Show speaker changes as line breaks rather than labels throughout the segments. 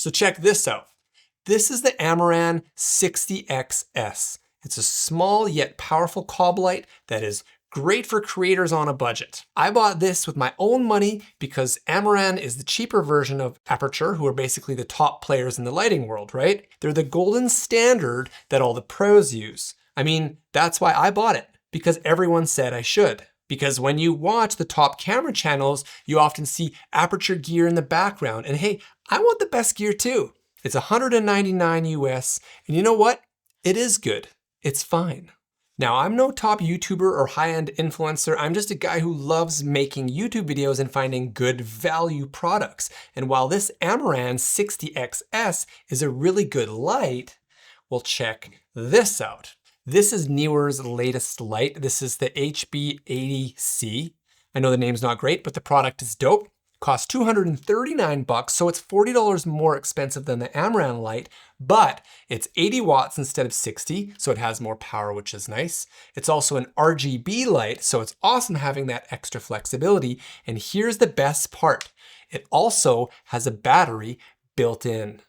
So check this out. This is the Amaran 60XS. It's a small yet powerful cob light that is great for creators on a budget. I bought this with my own money because Amaran is the cheaper version of Aperture, who are basically the top players in the lighting world, right? They're the golden standard that all the pros use. I mean, that's why I bought it, because everyone said I should. Because when you watch the top camera channels, you often see Aperture gear in the background. And hey, I want the best gear too. It's $199 US, and you know what? It is good. It's fine. Now, I'm no top YouTuber or high-end influencer. I'm just a guy who loves making YouTube videos and finding good value products. And while this Amaran 60XS is a really good light, well, check this out. This is Neewer's latest light. This is the HB80c. I know the name's not great, but the product is dope. Costs $239, so it's $40 more expensive than the Amaran light, but it's 80 watts instead of 60, so it has more power, which is nice. It's also an RGB light, so it's awesome having that extra flexibility. And here's the best part. It also has a battery built in.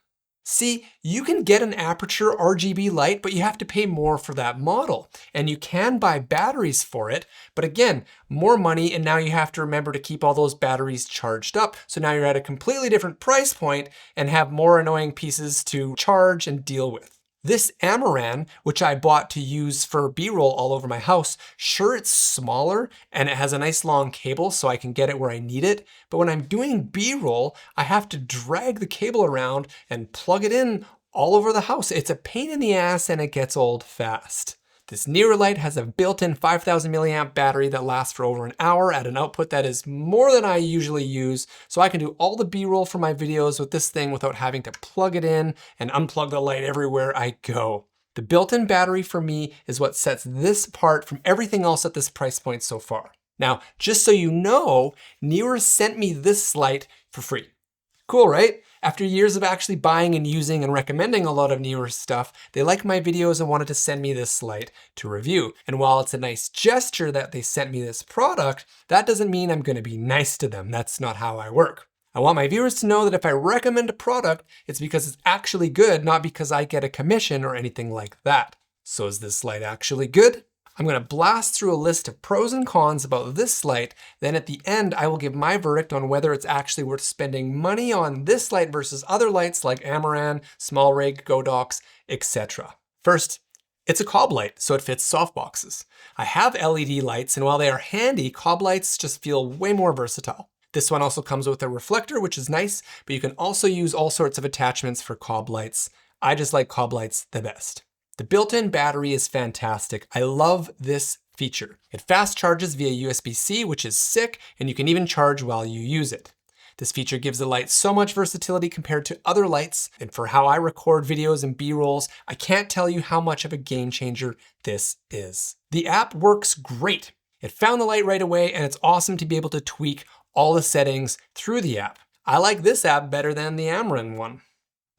See, you can get an Aperture RGB light, but you have to pay more for that model. And you can buy batteries for it, but again, more money, and now you have to remember to keep all those batteries charged up. So now you're at a completely different price point and have more annoying pieces to charge and deal with. This Amaran, which I bought to use for B-roll all over my house, sure, it's smaller and it has a nice long cable so I can get it where I need it. But when I'm doing B-roll, I have to drag the cable around and plug it in all over the house. It's a pain in the ass and it gets old fast. This Neewer light has a built-in 5,000 milliamp battery that lasts for over an hour at an output that is more than I usually use, so I can do all the B-roll for my videos with this thing without having to plug it in and unplug the light everywhere I go. The built-in battery for me is what sets this apart from everything else at this price point so far. Now, just so you know, Neewer sent me this light for free. Cool, right? After years of actually buying and using and recommending a lot of Neewer stuff, they liked my videos and wanted to send me this light to review. And while it's a nice gesture that they sent me this product, that doesn't mean I'm going to be nice to them. That's not how I work. I want my viewers to know that if I recommend a product, it's because it's actually good, not because I get a commission or anything like that. So is this light actually good? I'm going to blast through a list of pros and cons about this light. Then at the end, I will give my verdict on whether it's actually worth spending money on this light versus other lights like Amaran, Small Rig, Godox, etc. First, it's a cob light, so it fits softboxes. I have LED lights, and while they are handy, cob lights just feel way more versatile. This one also comes with a reflector, which is nice, but you can also use all sorts of attachments for cob lights. I just like cob lights the best. The built-in battery is fantastic. I love this feature. It fast charges via USB-C, which is sick, and you can even charge while you use it. This feature gives the light so much versatility compared to other lights, and for how I record videos and B-rolls, I can't tell you how much of a game changer this is. The app works great. It found the light right away, and it's awesome to be able to tweak all the settings through the app. I like this app better than the Amaran one.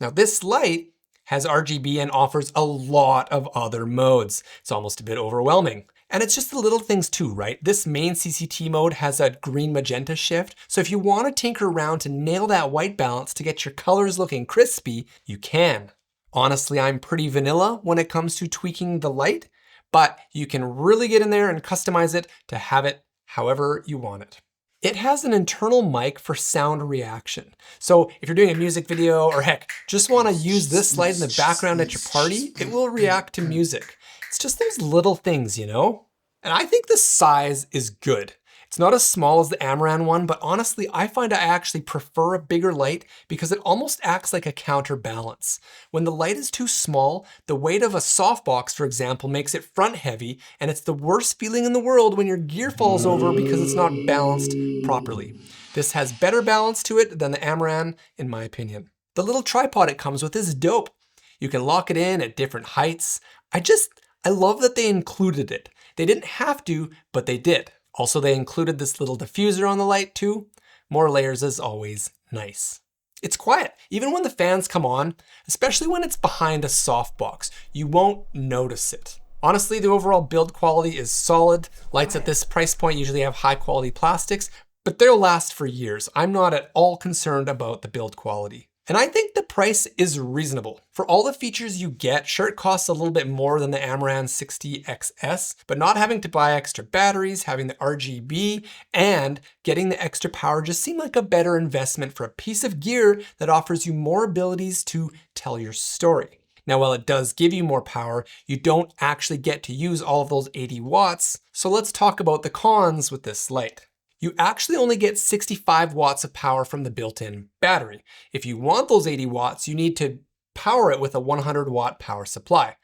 Now this light has RGB and offers a lot of other modes. It's almost a bit overwhelming. And it's just the little things too, right? This main CCT mode has a green magenta shift. So if you want to tinker around to nail that white balance to get your colors looking crispy, you can. Honestly, I'm pretty vanilla when it comes to tweaking the light, but you can really get in there and customize it to have it however you want it. It has an internal mic for sound reaction. So if you're doing a music video or heck, just want to use this light in the background at your party, it will react to music. It's just those little things, you know? And I think the size is good. It's not as small as the Amaran one, but honestly, I find I actually prefer a bigger light because it almost acts like a counterbalance. When the light is too small, the weight of a softbox, for example, makes it front heavy, and it's the worst feeling in the world when your gear falls over because it's not balanced properly. This has better balance to it than the Amaran, in my opinion. The little tripod it comes with is dope. You can lock it in at different heights. I love that they included it. They didn't have to, but they did. Also, they included this little diffuser on the light too. More layers is always nice. It's quiet, even when the fans come on, especially when it's behind a softbox. You won't notice it. Honestly, the overall build quality is solid. Lights at this price point usually have high quality plastics, but they'll last for years. I'm not at all concerned about the build quality. And I think the price is reasonable. For all the features you get, sure, it costs a little bit more than the Amaran 60XS, but not having to buy extra batteries, having the RGB, and getting the extra power just seemed like a better investment for a piece of gear that offers you more abilities to tell your story. Now, while it does give you more power, you don't actually get to use all of those 80 watts, so let's talk about the cons with this light. You actually only get 65 watts of power from the built-in battery. If you want those 80 watts, you need to power it with a 100 watt power supply.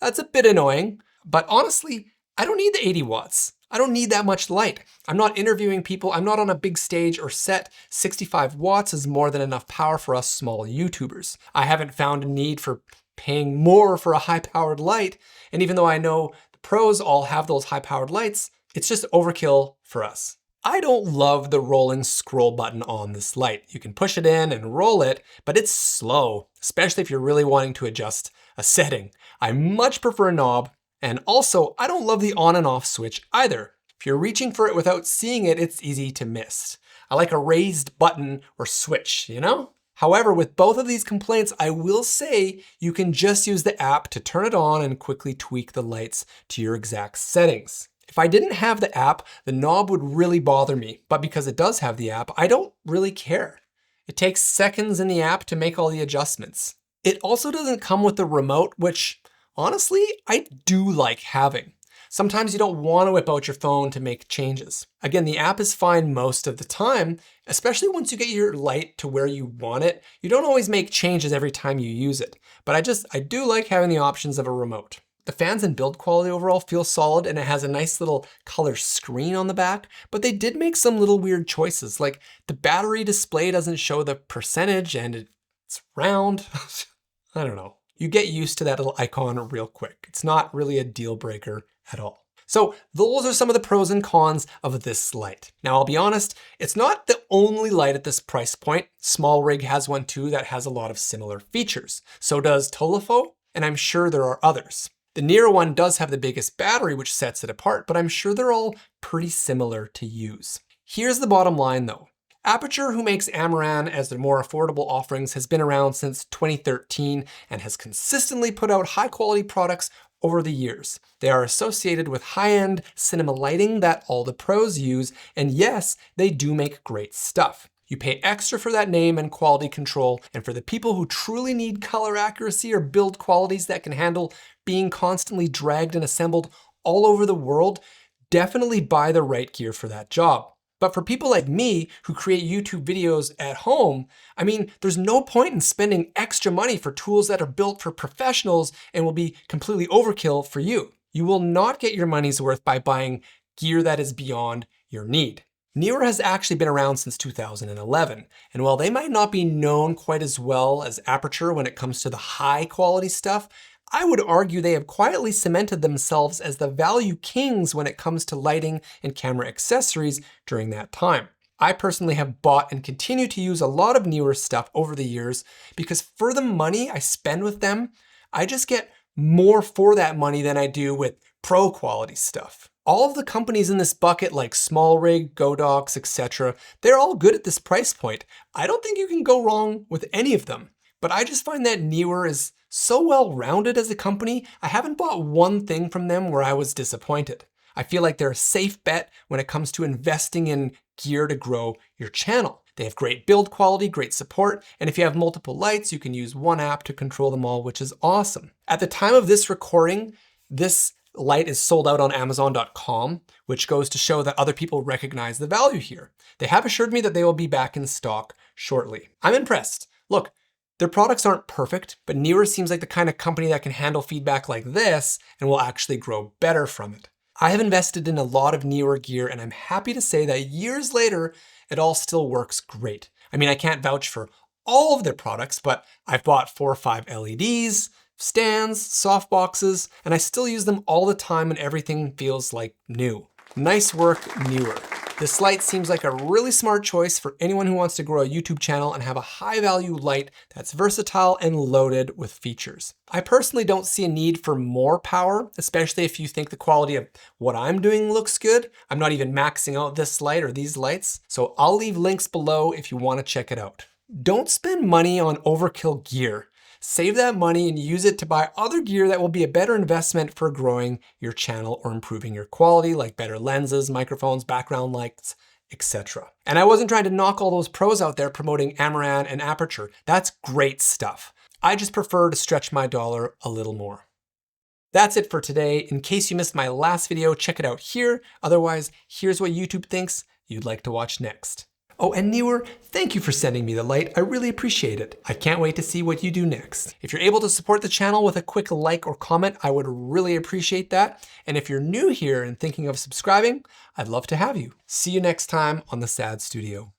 That's a bit annoying, but honestly, I don't need the 80 watts. I don't need that much light. I'm not interviewing people. I'm not on a big stage or set. 65 watts is more than enough power for us small YouTubers. I haven't found a need for paying more for a high-powered light. And even though I know the pros all have those high-powered lights, it's just overkill for us. I don't love the rolling scroll button on this light. You can push it in and roll it, but it's slow, especially if you're really wanting to adjust a setting. I much prefer a knob, and also I don't love the on and off switch either. If you're reaching for it without seeing it, it's easy to miss. I like a raised button or switch, you know? However, with both of these complaints, I will say you can just use the app to turn it on and quickly tweak the lights to your exact settings. If I didn't have the app, the knob would really bother me, but because it does have the app, I don't really care. It takes seconds in the app to make all the adjustments. It also doesn't come with the remote, which honestly, I do like having. Sometimes you don't want to whip out your phone to make changes. Again, the app is fine most of the time, especially once you get your light to where you want it. You don't always make changes every time you use it, but I do like having the options of a remote. The fans and build quality overall feel solid, and it has a nice little color screen on the back, but they did make some little weird choices, like the battery display doesn't show the percentage and it's round. I don't know. You get used to that little icon real quick. It's not really a deal breaker at all. So those are some of the pros and cons of this light. Now, I'll be honest, it's not the only light at this price point. Small Rig has one too that has a lot of similar features. So does Tolofo, and I'm sure there are others. The Neewer one does have the biggest battery, which sets it apart, but I'm sure they're all pretty similar to use. Here's the bottom line though. Aputure, who makes Amaran as their more affordable offerings, has been around since 2013 and has consistently put out high quality products over the years. They are associated with high-end cinema lighting that all the pros use, and yes, they do make great stuff. You pay extra for that name and quality control, and for the people who truly need color accuracy or build qualities that can handle being constantly dragged and assembled all over the world, definitely buy the right gear for that job. But for people like me who create YouTube videos at home, I mean, there's no point in spending extra money for tools that are built for professionals and will be completely overkill for you. You will not get your money's worth by buying gear that is beyond your need. Neewer has actually been around since 2011, and while they might not be known quite as well as Aputure when it comes to the high quality stuff, I would argue they have quietly cemented themselves as the value kings when it comes to lighting and camera accessories during that time. I personally have bought and continue to use a lot of Neewer stuff over the years because for the money I spend with them, I just get more for that money than I do with pro quality stuff. All of the companies in this bucket like Small Rig, Godox, etc., they're all good at this price point. I don't think you can go wrong with any of them. But I just find that Neewer is so well-rounded as a company, I haven't bought one thing from them where I was disappointed. I feel like they're a safe bet when it comes to investing in gear to grow your channel. They have great build quality, great support, and if you have multiple lights, you can use one app to control them all, which is awesome. At the time of this recording, this light is sold out on Amazon.com, which goes to show that other people recognize the value here. They have assured me that they will be back in stock shortly. I'm impressed. Look, their products aren't perfect, but Neewer seems like the kind of company that can handle feedback like this and will actually grow better from it. I have invested in a lot of Neewer gear and I'm happy to say that years later, it all still works great. I mean, I can't vouch for all of their products, but I've bought 4 or 5 LEDs, stands, softboxes, and I still use them all the time and everything feels like new. Nice work, Neewer. This light seems like a really smart choice for anyone who wants to grow a YouTube channel and have a high value light that's versatile and loaded with features. I personally don't see a need for more power, especially if you think the quality of what I'm doing looks good. I'm not even maxing out this light or these lights, so I'll leave links below if you want to check it out. Don't spend money on overkill gear. Save that money and use it to buy other gear that will be a better investment for growing your channel or improving your quality, like better lenses, microphones, background lights, etc. And I wasn't trying to knock all those pros out there promoting Amaran and Aperture. That's great stuff. I just prefer to stretch my dollar a little more. That's it for today. In case you missed my last video, check it out here. Otherwise, here's what YouTube thinks you'd like to watch next. Oh, and Neewer, thank you for sending me the light. I really appreciate it. I can't wait to see what you do next. If you're able to support the channel with a quick like or comment, I would really appreciate that. And if you're new here and thinking of subscribing, I'd love to have you. See you next time on the SAD Studio.